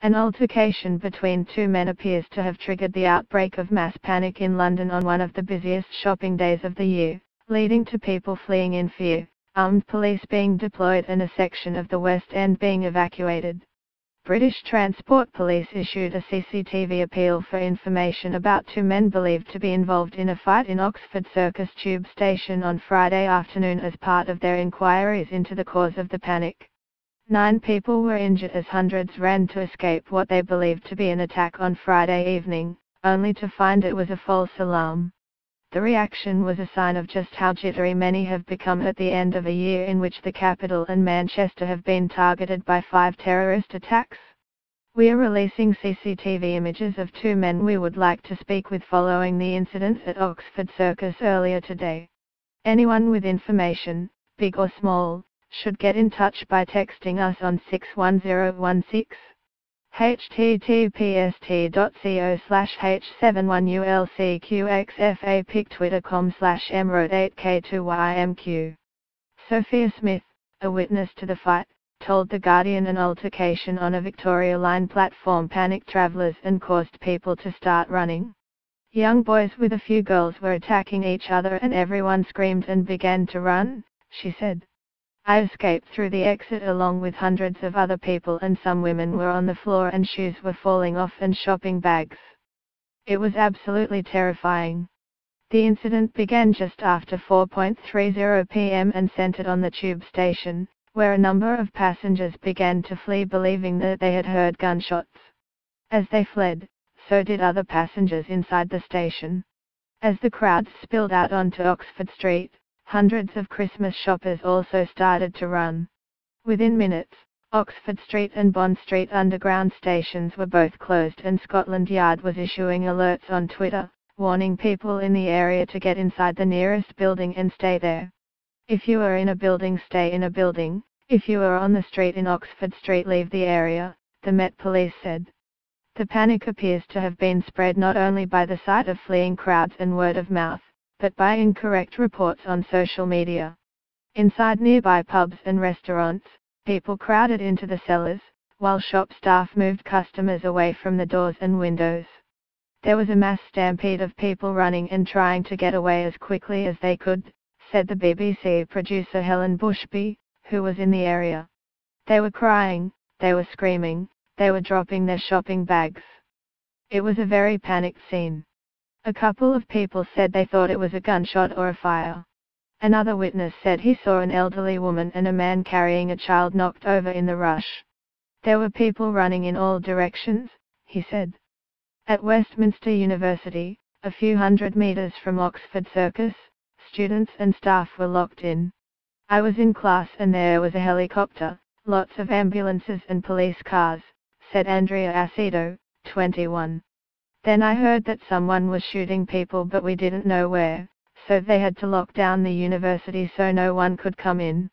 An altercation between two men appears to have triggered the outbreak of mass panic in London on one of the busiest shopping days of the year, leading to people fleeing in fear, armed police being deployed and a section of the West End being evacuated. British Transport Police issued a CCTV appeal for information about two men believed to be involved in a fight in Oxford Circus tube station on Friday afternoon as part of their inquiries into the cause of the panic. 9 people were injured as hundreds ran to escape what they believed to be an attack on Friday evening, only to find it was a false alarm. The reaction was a sign of just how jittery many have become at the end of a year in which the capital and Manchester have been targeted by 5 terrorist attacks. We are releasing CCTV images of 2 men we would like to speak with following the incident at Oxford Circus earlier today. Anyone with information, big or small, should get in touch by texting us on 61016. https://h71ulcqxfa twitter.com/mroad8k2ymq. Sophia Smith, a witness to the fight, told The Guardian an altercation on a Victoria Line platform panicked travellers and caused people to start running. Young boys with a few girls were attacking each other and everyone screamed and began to run, she said. I escaped through the exit along with hundreds of other people and some women were on the floor and shoes were falling off and shopping bags. It was absolutely terrifying. The incident began just after 4:30 p.m. and centered on the tube station, where a number of passengers began to flee believing that they had heard gunshots. As they fled, so did other passengers inside the station. As the crowds spilled out onto Oxford Street, hundreds of Christmas shoppers also started to run. Within minutes, Oxford Street and Bond Street underground stations were both closed and Scotland Yard was issuing alerts on Twitter, warning people in the area to get inside the nearest building and stay there. If you are in a building, stay in a building. If you are on the street in Oxford Street, leave the area, the Met Police said. The panic appears to have been spread not only by the sight of fleeing crowds and word of mouth, but by incorrect reports on social media. Inside nearby pubs and restaurants, people crowded into the cellars, while shop staff moved customers away from the doors and windows. There was a mass stampede of people running and trying to get away as quickly as they could, said the BBC producer Helen Bushby, who was in the area. They were crying, they were screaming, they were dropping their shopping bags. It was a very panicked scene. A couple of people said they thought it was a gunshot or a fire. Another witness said he saw an elderly woman and a man carrying a child knocked over in the rush. There were people running in all directions, he said. At Westminster University, a few hundred meters from Oxford Circus, students and staff were locked in. I was in class and there was a helicopter, lots of ambulances and police cars, said Andrea Acedo, 21. Then I heard that someone was shooting people but we didn't know where, so they had to lock down the university so no one could come in.